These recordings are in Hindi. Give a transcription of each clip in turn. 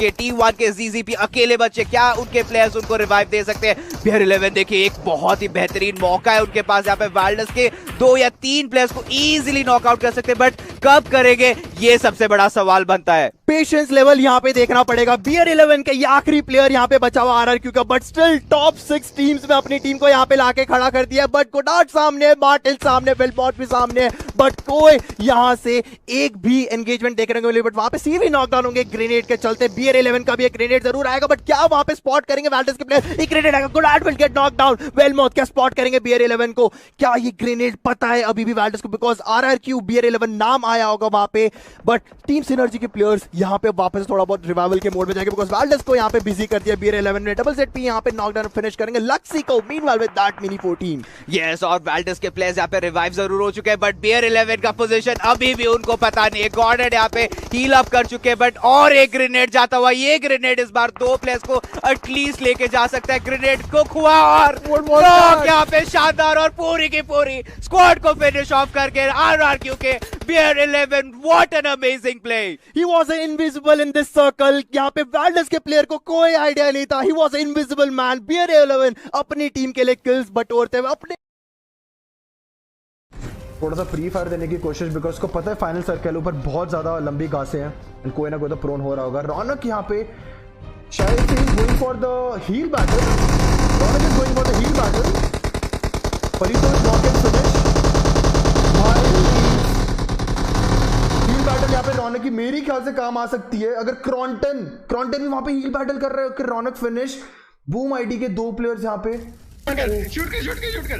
बचे, टीम 1 के ZZP अकेले बचे, क्या उनके प्लेयर्स उनको रिवाइव दे सकते हैं? बियर 11 देखिए एक बहुत ही बेहतरीन मौका है उनके पास, यहाँ पे वाइल्डर्स के 2 या 3 प्लेयर्स को इजीली नॉकआउट कर सकते हैं, बट कब करेंगे ये सबसे बड़ा सवाल बनता है। पेशेंस लेवल यहाँ पे देखना पड़ेगा। बियर 11 का ये आखिरी प्लेयर यहाँ पे बचा हुआ RRQ का, बट स्टिल टॉप 6 टीम्स में अपनी टीम को यहाँ पे लाके खड़ा कर दिया। बट गोडार्ड सामने, मार्टिल सामने, विलमॉट भी सामने, बट कोई यहाँ से एक भी एंगेजमेंट देखने को मिले। बट वहां पे सीवी नॉकडाउन होंगे ग्रेनेड के चलते। बियर 11 का भी एक ग्रेनेड जरूर आएगा, बट क्या वहां पे स्पॉट करेंगे वाल्डर्स के प्लेयर? एक ग्रेनेड आएगा, Godard will get knock down. वेलमॉथ क्या स्पॉट करेंगे बियर 11 को? क्या ये ग्रेनेड पता है अभी भी वाल्डर्स को? बिकॉज RRQ बियर 11 नाम आया होगा वहां पे, बट टीम सिनर्जी के प्लेयर्स यहाँ पे वापस थोड़ा बहुत रिवाइवल के मोड में जाएंगे, बिकॉज वाल्डर्स को यहाँ पे बिजी कर दिया बियर 11 ने। डबल सेट पी यहाँ पे नॉकडाउन फिनिश करेंगे लक्सी को, meanwhile with that mini 14। Yes, और वाल्डर्स के प्लेयर्स यहाँ पे रिवाइव जरूर हो चुके हैं, बट बियर 11 का पोजीशन अभी भी उनको पता नहीं है। गॉडेड यहाँ पे हील अप कर चुके हैं, बट और एक ग्रेनेड जाता हुआ, ये ग्रेनेड इस बार 2 प्लेयर्स को एटलीस्ट लेके जा सकता है। ग्रेनेड को खुआ और यहाँ पे शानदार, और पूरी की पूरी स्क्वाड को फिनिश ऑफ करके RRQ के bear 11, what an amazing play. He was invisible in this circle। यहाँ पे वाल्डर्स के प्लेयर को कोई आइडिया नहीं था। He was invisible man। Bear 11 अपनी टीम के लिए किल्स बटोरते हुए अपने थोड़ा सा फ्री फायर देने की कोशिश, बिकॉज उसको पता है फाइनल सर्कल ऊपर बहुत ज्यादा लंबी घासें हैं, कोई ना कोई तो प्रोन हो रहा होगा। रौनक यहाँ पे शायद से going for the heal battle. Raunak is going for the heal battle. Farido is not in finish. Heal battle यहाँ पे रौनक की मेरी ख्याल से काम आ सकती है, अगर क्रॉन्टन भी वहां पे हील बैटल कर रहे हो। रौनक फिनिश। बूम आईडी के 2 प्लेयर्स यहाँ पे। शूट कर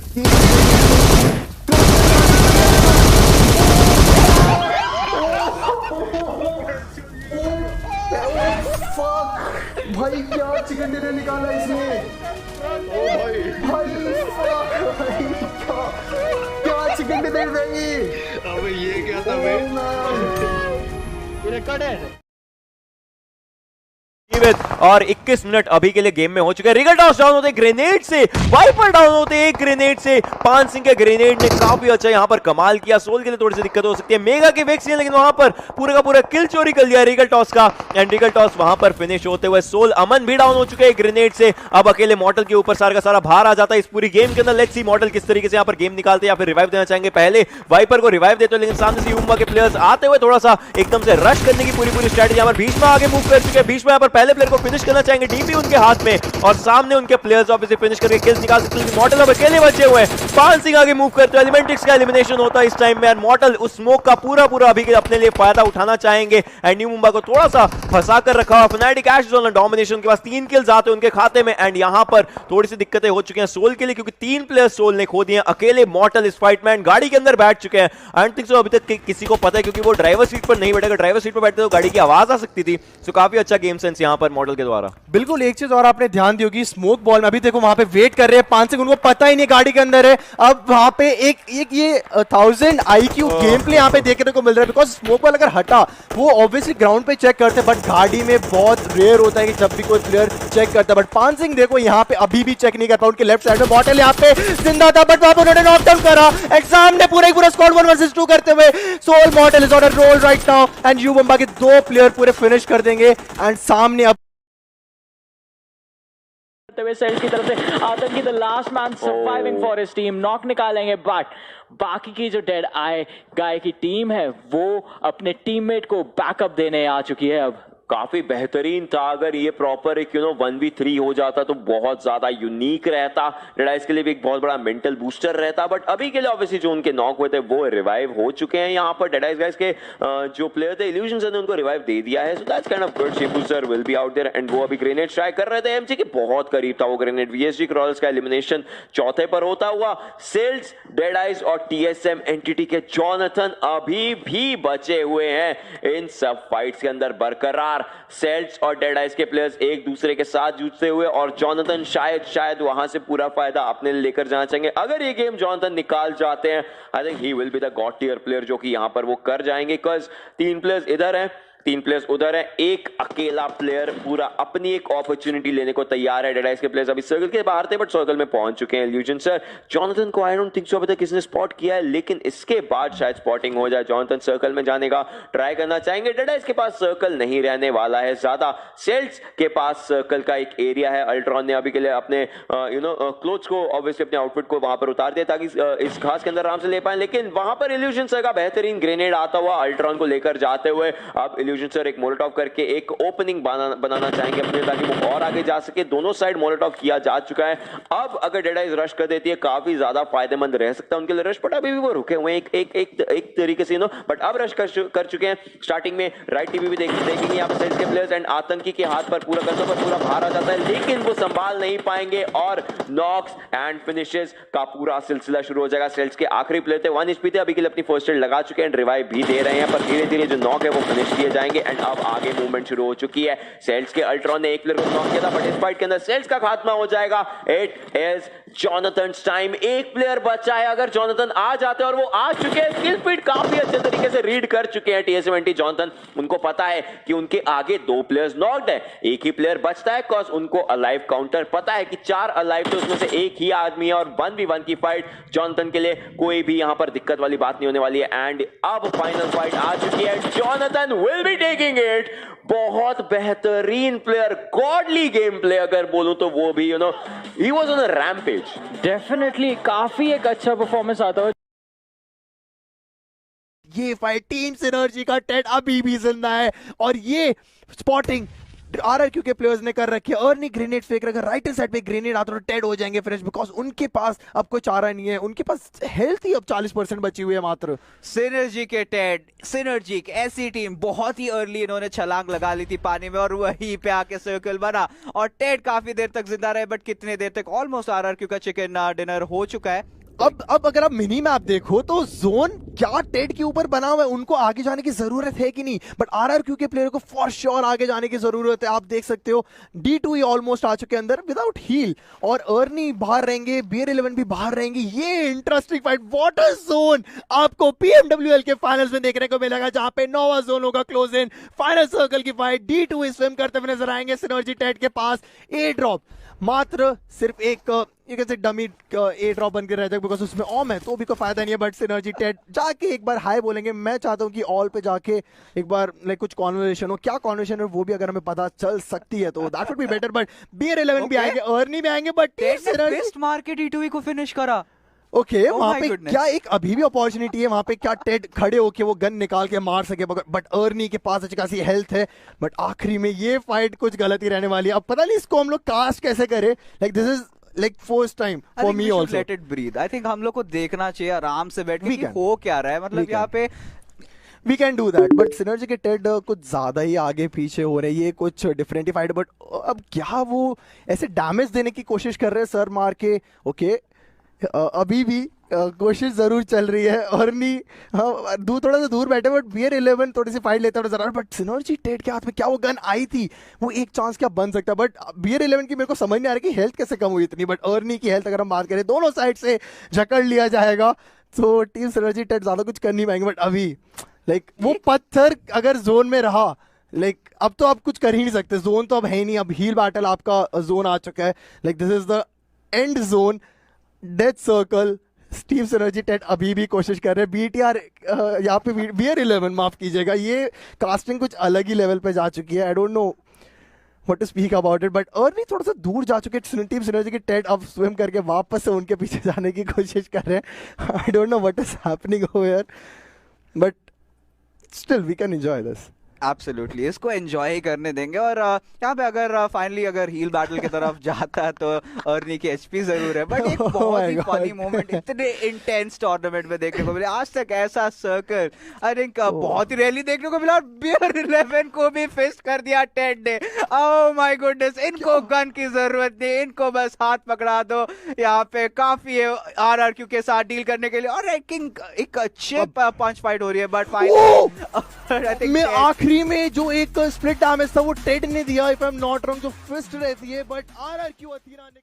भाई क्या चिकन डिनर निकाला इसने। भाई क्या चिकन डिनर रही। अबे ये क्या था भाई? रिकॉर्ड है। और 21 मिनट अभी के लिए गेम में हो चुके हैं। रिगल टॉस डाउन होते ग्रेनेड से, वाइपर डाउन होते एक ग्रेनेड से। पान सिंह के ग्रेनेड ने काफी अच्छा यहां पर कमाल किया। सोल के लिए थोड़ी सी दिक्कत हो सकती है मेगा के वैक्सीन, लेकिन वहां पर पूरा का पूरा किल चोरी कर लिया रिगल टॉस का, एंड रिगल टॉस वहां पर फिनिश होते हुए। सोल अमन भी डाउन हो चुके हैं ग्रेनेड से। अब अकेले मॉडल के ऊपर सारा का सारा भार आ जाता है इस पूरी गेम के अंदर। लेट्स सी मॉडल किस तरीके से यहां पर गेम निकालते हैं, या फिर रिवाइव देना चाहेंगे। पहले वाइपर को रिवाइव देते हैं, लेकिन सामने से यूमा के प्लेयर्स आते हुए थोड़ा सा एकदम से रश करने की पूरी स्ट्रेटजी यहां पर भीष्मा आगे मूव कर चुके हैं। भीष्मा यहां पर पहले प्लेयर को फिनिश करना चाहेंगे, डीपी उनके हाथ में, और सामने उनके प्लेयर्स ऑब्वियसली फिनिश करके किल्स निकाल सकते हैं। मॉडल अब अकेले बचे हुए हैं। पान सिंह आगे मूव करते हैं, एलिमेंटिक्स का एलिमिनेशन होता है इस टाइम में। मॉडल उस स्मोक का पूरा अभी अपने लिए फायदा उठाना चाहेंगे, एंड न्यू मुंबई को थोड़ा सा फंसा कर रखा हुआ। फनाटिक एश जोन डोमिनेशन के पास 3 किल्स आते हैं उनके खाते में, एंड यहां पर थोड़ी सी दिक्कतें हो चुकी हैं सोल के लिए, क्योंकि 3 प्लेयर्स सोल ने खो दिए। अकेले मॉडल इस फाइट में गाड़ी के अंदर बैठ चुके हैं। आई डोंट थिंक सो अभी तक किसी को पता है, क्योंकि वो ड्राइवर सीट पर नहीं बैठेगा। ड्राइवर सीट पर बैठते तो गाड़ी की आवाज आ सकती थी। सो काफी अच्छा गेम सेंस यहां पर मॉडल के द्वारा। बिल्कुल, एक चीज और आपने ध्यान दी होगी, स्मोक बॉल में अभी देखो वहां पे वेट कर रहे हैं 5 सेकंड, उनको पता ही नहीं गाड़ी के अंदर है। अब वहां पे एक ये 1000 IQ गेम प्ले यहाँ पे देखने को मिल रहा है, बिकॉज स्मोक बॉल अगर हटा वो ऑब्वियसली ग्राउंड पे चेक करते हैं, बट गाड़ी में बहुत रेयर होता है कि जब भी कोई प्लेयर चेक करता है। बट पान सिंह देखो यहाँ पे अभी भी चेक नहीं कर पाया। उनके लेफ्ट साइड में बॉटल यहाँ पे जिंदा था, बट वहां पर उन्होंने नॉकडाउन करा। एग्जाम ने पूरा स्क्वाड 1 वर्सेस 2 करते हुए soul model is on a roll right now, and you बम्बा के 2 प्लेयर पूरे फिनिश कर देंगे। एंड सामने अब सेल की तरफ से आतंकी the last man surviving for his team, knock निकालेंगे। बट बाकी की जो डेड आई गाय की टीम है वो अपने टीममेट को बैकअप देने आ चुकी है। अब काफी बेहतरीन था। अगर ये प्रॉपर एक 1v3 हो जाता तो बहुत ज्यादा यूनिक रहता, डेडाइस के लिए भी एक बहुत बड़ा मेंटल बूस्टर रहता। बट अभी के लिए ऑब्वियसली जो उनके नॉक हुए थे वो रिवाइव हो चुके हैं। यहाँ पर डेडाइस गाइस के जो प्लेयर थे इल्यूजन्स ने उनको रिवाइव दे दिया है। So that's kind of good. Shibu sir will be out there, and वो अभी ग्रेनेड ट्राई कर रहे थे। एमजी के बहुत करीब था वो ग्रेनेड। वीएसजी क्रॉलर्स का एलिमिनेशन चौथे पर होता हुआ। सेल्स, डेडाइस और टीएसएम एंटिटी के जॉनथन अभी भी बचे हुए हैं इन सब फाइट्स के अंदर बरकरार। सेल्स और डेड आइज के प्लेयर्स एक दूसरे के साथ जूझते हुए, और जॉनथन शायद वहां से पूरा फायदा अपने लेकर जाना चाहेंगे। अगर ये गेम जॉनथन निकाल जाते हैं, I think he will be the god tier player, जो कि यहां पर वो कर जाएंगे। बिकॉज 3 प्लेयर्स इधर हैं, 3 प्लेयर्स उधर है, एक अकेला प्लेयर पूरा अपनी एक अपॉर्चुनिटी लेने को तैयार है। डेडाइस के प्लेयर्स अभी सर्कल के बाहर थे बट सर्कल में पहुंच चुके हैं। इल्यूजन सर जॉनथन को आई डोंट थिंक सो अभी तक किसी ने स्पॉट किया है, लेकिन इसके बाद शायद स्पॉटिंग हो जाए। जॉनथन सर्कल में जाने का ट्राई करना चाहेंगे। डेडाइस के पास सर्कल नहीं रहने वाला है ज्यादा, सेल्स के पास सर्कल का एक एरिया है। अल्ट्रॉन ने अभी के लिए अपने क्लोथ्स को ऑब्वियसली अपने आउटफिट को वहां पर उतार दिया ताकि इस घास के अंदर आराम से ले पाए, लेकिन वहां पर इल्यूजन सर का बेहतरीन ग्रेनेड आता हुआ अल्ट्रॉन को लेकर जाते हुए अब इल्यूजन सर एक मोलोटॉव करके एक ओपनिंग बनाना चाहेंगे अपने ताकि वो और आगे जा सके। दोनों साइड मोलोटॉव किया जा चुका है। अब अगर डेडाइस रश कर देती है काफी ज्यादा फायदेमंद रह सकता है उनके लिए रश, बट अभी भी वो रुके हुए हैं एक तरीके से बट अब रश कर चुके हैं। स्टार्टिंग में राइट टीवी भी देखेंगे यहाँ पे सेल्स के प्लेयर्स एंड आतंकी के हाथ पर पूरा कसम पर पूरा भार आ जाता है, लेकिन वो संभाल नहीं पाएंगे और नॉक्स एंड फिनिशेस का पूरा सिलसिला शुरू हो जाएगा। सेल्स के आखिरी प्लेयर थे 1 HP थे, अभी के लिए अपनी फर्स्ट एड लगा चुके हैं, रिवाइव भी दे रहे हैं, पर धीरे धीरे जो नॉक है वो फिनिश किए जाएंगे एंड अब आगे मूवमेंट शुरू हो चुकी है। सेल्स के अल्ट्रॉन ने एक प्लेयर को नॉक किया था बट इस फाइट के अंदर सेल्स का खात्मा हो जाएगा। इट इज जॉनथन्स टाइम, एक प्लेयर बचा है। अगर जॉनथन आ जाते हैं और वो आ चुके हैं, स्किल फीड काफी अच्छे तरीके से रीड कर चुके हैं TS70 जॉनथन। उनको पता है कि उनके आगे 2 प्लेयर्स नॉक्ड है, एक ही प्लेयर बचता है कॉज उनको अलाइव काउंटर पता है कि 4 अलाइव थे उसमें से एक ही आदमी है और 1v1 की फाइट जॉनथन के लिए कोई भी यहां पर दिक्कत वाली बात नहीं होने वाली है। एंड अब फाइनल फाइट आ चुकी है, Jonathan will be taking it. बहुत बेहतरीन प्लेयर, गॉडली गेम प्ले अगर बोलूं तो वो भी he was on a rampage. Definitely काफी एक अच्छा परफॉर्मेंस आता है। ये फाइट टीम सिनर्जी का टेड अभी भी जिंदा है और ये स्पॉटिंग आरआरक्यू के प्लेयर्स ने कर रखी है। अर्नी ग्रेनेड फेंक रखा, राइट हैंड साइड पे ग्रेनेड आता है तो टेड हो जाएंगे फिनिश, बिकॉज उनके पास अब कोई चारा नहीं है, उनके पास हेल्थ ही अब 40% बची हुई है मात्र। सिनर्जी के टेड, सिनर्जी एक ऐसी टीम बहुत ही अर्ली इन्होंने छलांग लगा ली थी पानी में और वहीं पे आके सर्कल बना और टेड काफी देर तक जिंदा रहे, बट कितने देर तक, ऑलमोस्ट आरआरक्यू का चिकन डिनर हो चुका है। अब अगर आप मिनी मैप देखो तो जोन क्या टेड के ऊपर बना हुआ है, उनको आगे जाने की जरूरत है कि नहीं, बट आरआरक्यू के प्लेयर को फॉर श्योर आगे जाने की जरूरत है। आप देख सकते हो D2 ही ऑलमोस्ट आ चुके हैं अंदर विदाउट हील और अर्नी बाहर रहेंगे, BR11 भी बाहर रहेंगे। ये इंटरेस्टिंग फाइट, वाटर जोन आपको PMWL के फाइनल्स में देखने को मिलेगा जहां पे नोवा जोन होगा क्लोज इन। फाइनल सर्कल की फाइट D2 स्विम करते हुए नजर आएंगे सिनर्जी टेड के पास। ए ड्रॉप मात्र सिर्फ एक डमी ए ड्रॉप बनकर रह जाएगा बिकॉज उसमें ऑम है तो भी कोई फायदा नहीं है, बट सिनर्जी टेड जाके एक बार हाई बोलेंगे। मैं चाहता हूँ कि ऑल पे जाके एक बार लाइक कुछ कॉन्वर्सेशन हो, क्या कॉन्वर्सेशन है वो भी अगर हमें पता चल सकती है तो that would be better. But BR11 भी आएंगे, अर्नी भी आएंगे, बट बेस्ट मार के D2 को फिनिश करा। ओके वहां पे क्या एक अभी भी अपॉर्चुनिटी है वहां पे, क्या टेड खड़े होके वो गन निकाल के मार सके, बट अर्नी के पास अच्छी खासी हेल्थ है। बट आखिरी में ये फाइट कुछ गलत ही रहने वाली है। अब पता नहीं इसको हम लोग कास्ट कैसे करें, like this is like first time for me also. Let it breathe. I think हम लोग को देखना चाहिए आराम से बैठ के हो क्या रहा है, मतलब यहाँ पे we can do that, but synergy के टेड कुछ ज्यादा ही आगे पीछे हो रहे हैं, ये कुछ डिफरेंट ही फाइट। बट अब क्या वो ऐसे डैमेज देने की कोशिश कर रहे हैं सर मार के? ओके अभी भी कोशिश जरूर चल रही है। अर्नी थोड़ा सा दूर बैठे बट BR11 थोड़ी सी फाइट लेता है नजर, बट सिनर्जी टेड के हाथ में क्या वो गन आई थी, वो एक चांस क्या बन सकता है। बट BR11 की मेरे को समझ नहीं आ रहा कि हेल्थ कैसे कम हुई इतनी, बट अर्नी की हेल्थ अगर हम बात करें दोनों साइड से जकड़ लिया जाएगा तो टीम सिनर्जी टेड ज्यादा कुछ कर नहीं पाएंगे। बट अभी लाइक वो पत्थर अगर जोन में रहा, लाइक अब तो आप कुछ कर ही नहीं सकते, जोन तो अब है ही नहीं, अब हील बैटल आपका जोन आ चुका है। Like this is the end zone, death circle. Team synergy Ted अभी भी कोशिश कर रहे हैं। BTR यहाँ पे BR11 माफ कीजिएगा, ये कास्टिंग कुछ अलग ही लेवल पे जा चुकी है। I don't know what to speak about it, but Arnie थोड़ा सा दूर जा चुके हैं। टीम सिनर्जी के टेड अब स्विम करके वापस से उनके पीछे जाने की कोशिश कर रहे हैं। I don't know what is happening over, but still we can enjoy this. Absolutely इसको एंजॉय ही करने देंगे। और यहाँ पे अगर फाइनली अगर हील बैटल की तरफ जाता है तो अर्नी की HP जरूर है, बट एक बहुत ही फनी मोमेंट इतने इंटेंस टूर्नामेंट में देखने को मिले। आज तक ऐसा सर्कल आई थिंक बहुत ही रेयरली देखने को मिला। और BR11 को भी फिस्ट कर दिया टेड ने। ओह माय गुडनेस, इनको गन की जरूरत नहीं, इनको बस हाथ पकड़ा दो। यहाँ पे काफी है RRQ के साथ डील करने के लिए और एक अच्छे पंच फाइट हो रही है। बट फाइनली आखिरी में जो एक स्प्लिट डैमेज था वो टेड ने दिया, if I am not wrong, जो फिस्ट रहती है, बट RRQ अथीना ने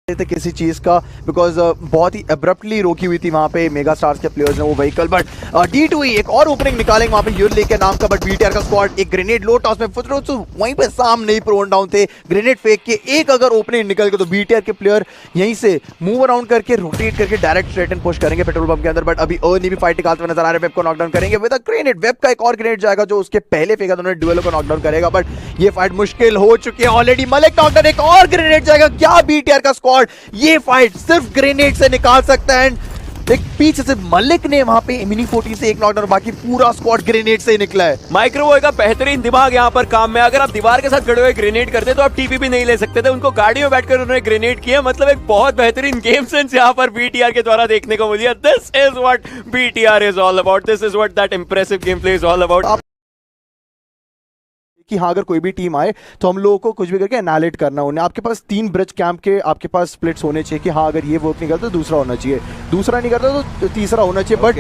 थे किसी चीज का, बिकॉज बहुत ही अब्रप्टली रोकी हुई थी वहां पे मेगा स्टार्स के प्लेयर्स ने वो व्हीकल। बट D2E एक और ओपनिंग निकालेंगे वहां पे यूरली के नाम का, बट BTR का स्क्वाड एक ग्रेनेड लो टॉस में फुटरोत्सु वहीं पे सामने ही प्रोन डाउन थे, ग्रेनेड फेंक के एक अगर ओपनिंग निकल के तो BTR के प्लेयर यहीं से मूव अराउंड करके रोटेट करके डायरेक्ट स्ट्रेट एंड पुश करेंगे पेट्रोल पंप के अंदर। बट अभी अर्नी भी फाइट निकालते हुए नजर आ रहे हैं, वेब को नॉकडाउन करेंगे विद अ ग्रेनेड। वेब का एक और ग्रेनेड जाएगा जो उसके पहले फेंका, दोनों ड्यूएलो को नॉकडाउन करेगा, बट ये फाइट मुश्किल हो चुकी है ऑलरेडी। मलिक नॉकडाउन, एक और ग्रेनेड जाएगा, क्या BTR का स्क्वाड ये फाइट सिर्फ ग्रेनेड से निकाल सकता है। एक पीछे से मलिक ने वहां पे मिनी 40 से एक नॉकडाउन, बाकी पूरा स्क्वाड ग्रेनेड से ही निकला है। माइक्रोवेव का बेहतरीन दिमाग यहाँ पर काम में। अगर आप दीवार के साथ खड़े हुए ग्रेनेड करते तो आप टीपी भी नहीं ले सकते थे, उनको गाड़ी में बैठकर उन्होंने ग्रेनेड किया। मतलब एक बहुत बेहतरीन गेम सेंस यहाँ पर BTR के द्वारा देखने को मिली है। This is what BTR is all about, this is what that impressive game play is all about. कि हाँ अगर कोई भी टीम आए तो हम लोगों को कुछ भी करके एनालिट करना उन्हें। आपके पास 3 ब्रिज कैंप के आपके पास स्प्लिट्स होने चाहिए कि हाँ अगर ये वर्क नहीं करता तो दूसरा होना चाहिए, दूसरा नहीं करता तो तीसरा होना चाहिए। बट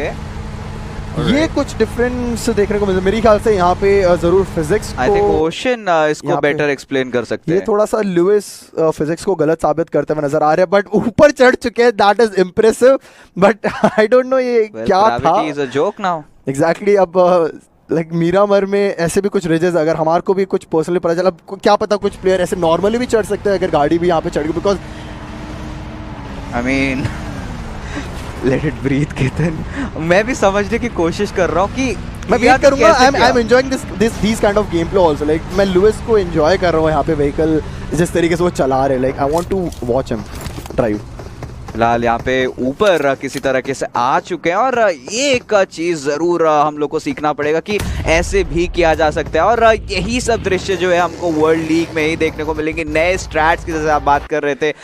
ये कुछ डिफरेंस देखने को मिलता है मेरे ख्याल से यहाँ पे जरूर फिजिक्स आई थिंक ओशन इसको बेटर एक्सप्लेन कर सकते हैं। ये थोड़ा सा लुइस फिजिक्स को गलत साबित करते हुए नजर आ रहे हैं, बट ऊपर चढ़ चुके हैं, that is impressive. But I don't no ये क्या था एग्जैक्टली। अब लाइक मीरामर में ऐसे भी कुछ रिजेस अगर हमारे को भी कुछ पर्सनली पता चला, क्या पता कुछ प्लेयर ऐसे नॉर्मली भी चढ़ सकते हैं अगर गाड़ी भी यहाँ पे चढ़ गई, because I mean let it breathe Ketan. मैं भी समझने की कोशिश कर रहा हूँ कि मैं वेट करूंगा। I am enjoying this kind of game play also. Like मैं लुइस को एंजॉय कर रहा हूँ यहाँ पे, व्हीकल जिस तरीके से वो चला रहे, like I want to watch him drive. फिलहाल यहाँ पे ऊपर किसी तरीके से आ चुके हैं, और ये एक चीज जरूर हम लोग को सीखना पड़ेगा कि ऐसे भी किया जा सकता है। और यही सब दृश्य जो है हमको वर्ल्ड लीग में ही देखने को मिलेंगे, नए स्ट्रैट्स की जैसे आप बात कर रहे थे।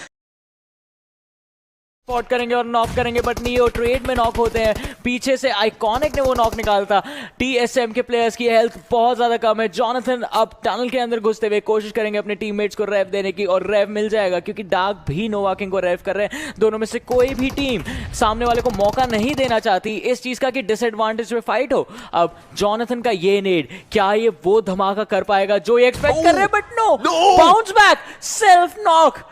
स्पॉट करेंगे और नॉक करेंगे, बट नियो ट्रेड में नॉक होते हैं। पीछे से आइकॉनिक ने वो नॉक निकाला था। TSM के प्लेयर्स की हेल्थ बहुत ज्यादा कम है। जॉनथन अब टनल के अंदर घुसते हुए कोशिश करेंगे अपने टीममेट्स को रेव देने की, और रेव मिल जाएगा क्योंकि डार्क भी नोवा किंग को रेव कर रहे हैं। दोनों में से कोई भी टीम सामने वाले को मौका नहीं देना चाहती इस चीज का कि डिसएडवांटेज में फाइट हो। अब जॉनथन का ये नेड, क्या ये वो धमाका कर पाएगा जो ये एक्सपेक्ट कर रहे हैं? But no, bounce back, self knock.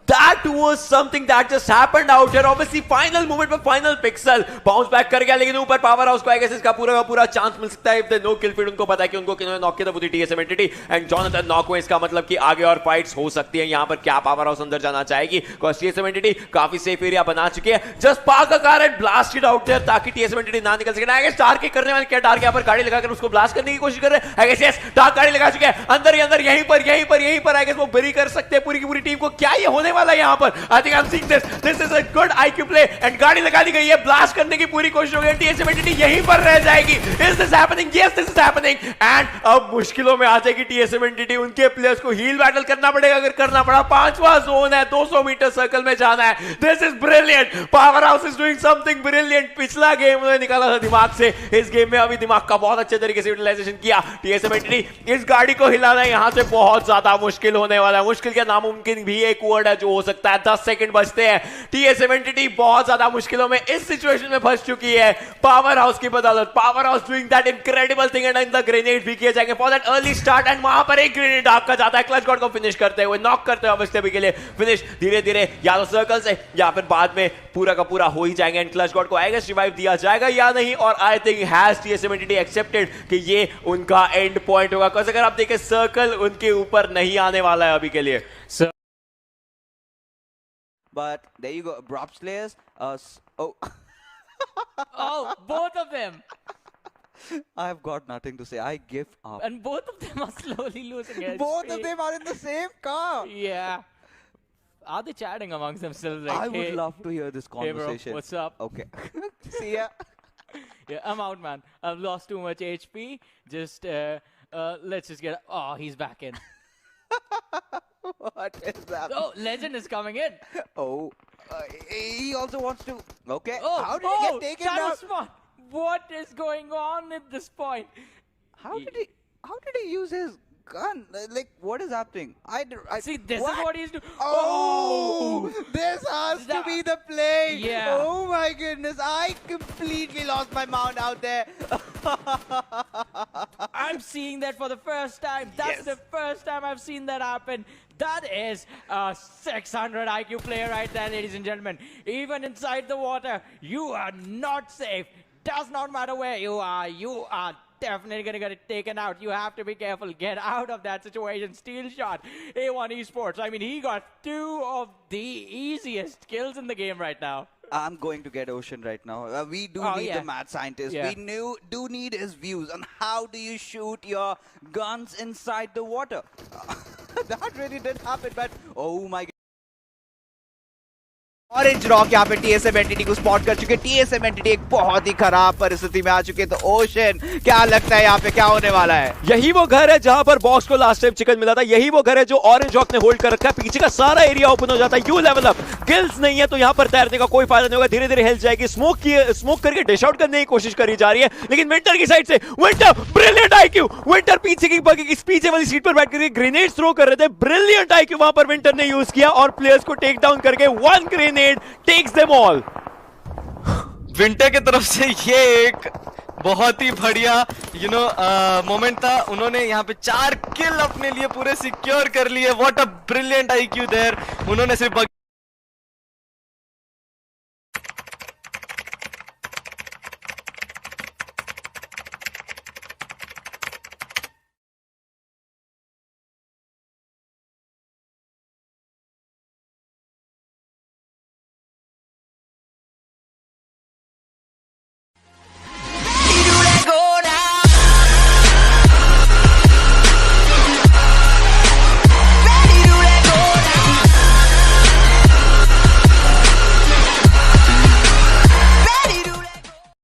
That was something that just happened out here. Obviously, final moment में final pixel bounce back कर गया, लेकिन ऊपर पावर हाउस को आई गेस इसका पूरा का पूरा चांस मिल सकता है। If they no kill feed, उनको पता है कि उनको किन्होंने नॉक किया था, वो थी TSM entity and Jonathan knock हुए। इसका मतलब कि आगे और फाइट्स हो सकती है। यहाँ पर क्या पावर हाउस अंदर जाना चाहेगी? बिकॉज TSM एंटिटी काफी सेफ एरिया बना चुकी है। Just park a car and blast it out there ताकि TSM एंटिटी ना निकल सके। आई गेस डार्क के करने वाले क्या, डार्क यहाँ पर गाड़ी लगाकर उसको ब्लास्ट करने की कोशिश कर रहे हैं। आई गेस यस, डार्क गाड़ी लगा चुके हैं अंदर ही अंदर, यहीं पर आई गेस वो बरी कर सकते हैं पूरी की पूरी टीम को। क्या ये होने वाला है यहाँ पर? I think I'm seeing this. This is a good IQ play and गाड़ी लगा दी गई है, ब्लास्ट करने की पूरी कोशिश हो गई। TSM एंटिटी यहीं पर रह जाएगी। Is this happening? Yes, this is happening. And अब मुश्किलों में आ जाएगी TSM एंटिटी। उनके प्लेयर्स को हील बैटल करना पड़ेगा अगर करना पड़ा। 5वां जोन है, 200 मीटर सर्कल में जाना है। This is brilliant. Power House is doing something brilliant. पिछला गेम उन्होंने निकाला था दिमाग से, इस गेम में अभी दिमाग का बहुत अच्छे तरीके से यूटिलाइजेशन किया TSM एंटिटी। इस गाड़ी को हिलाना यहाँ से बहुत ज्यादा मुश्किल होने वाला है। मुश्किल क्या, नामुमकिन भी एक वर्ड है जो हो सकता है। 10 सेकंड बचते हैं। TSM एंटिटी बहुत ज्यादा मुश्किलों में इस सिचुएशन में फंस चुकी है पावर हाउस की बदौलत। Power house doing that incredible thing and the grenade भी किए जाएंगे for that early start. And वहां पर एक ग्रेनेड आपका जाता है क्लच गॉड को फिनिश करते हुए, नॉक करते हुए ऑब्वियसली अभी के लिए फिनिश धीरे धीरे या तो सर्कल से या फिर बाद में पूरा का पूरा हो ही जाएंगे। एंड क्लच गॉड को आएगा रिवाइव दिया जाएगा या नहीं, और I think has TSM entity accepted कि ये उनका एंड पॉइंट होगा। बिकॉज़ अगर आप देखें सर्कल उनके ऊपर नहीं आने वाला है अभी के लिए। But there you go, Abrupt Slayers. Oh, both of them. I've got nothing to say. I give up. And both of them are slowly losing it. Both of them are in the same car. Yeah. Are they chatting amongst themselves? Like, I would love to hear this Hey bro, conversation. what's up? Okay. See ya. Yeah, I'm out, man. I've lost too much HP. Just let's just get. Oh, he's back in. What is that? Oh, Legend is coming in. Oh, he also wants to. Okay. Oh, how did he get taken that down? was smart. What is going on at this point? How did he use his gun? Like, what is happening? I See, this is what he's doing. Oh, this has to be the play. Yeah. Oh my goodness, I completely lost my mount out there. I'm seeing that for the first time. That's the first time I've seen that happen. That is a 600 IQ player right there, ladies and gentlemen. Even inside the water, you are not safe. Does not matter where you are definitely gonna get it taken out. You have to be careful. Get out of that situation. Steal shot. A1 Esports. I mean, he got 2 of the easiest kills in the game right now. I'm going to get Ocean right now. We do need the mad scientist. Yeah. We do need his views on how do you shoot your guns inside the water. That really did happen, but oh my god. Orange rock यहाँ पे टीएसएम एंटिटी को स्पॉट कर चुके। टीएसएम एंटिटी एक बहुत ही खराब परिस्थिति में आ चुके। तो ओशन, क्या लगता है यहाँ पे क्या होने वाला है? यही वो घर है जहां पर बॉक्स को लास्ट टाइम चिकन मिला था। यही वो घर है जो ऑरेंज रॉक ने होल्ड कर रखा है। पीछे का सारा एरिया ओपन हो जाता है। यू लेवल अप, गिल्स नहीं है तो यहाँ पर तैरने का कोई फायदा नहीं होगा। धीरे धीरे हेल्थ जाएगी। स्मोक करके डिश आउट करने की कोशिश करी जा रही है, लेकिन विंटर की साइड से विंटर ब्रिलियंट आईक्यू। विंटर पीछे की पीछे वाली सीट पर बैठ करके ग्रेनेड्स थ्रो कर रहे थे। ब्रिलियंट आईक्यू वहां पर विंटर ने यूज किया और प्लेयर्स को टेक डाउन करके 1 grenade takes them all. Winter की तरफ से ये एक बहुत ही बढ़िया मोमेंट था। उन्होंने यहाँ पे 4 किल अपने लिए पूरे सिक्योर कर लिए। What a brilliant IQ there. उन्होंने सिर्फ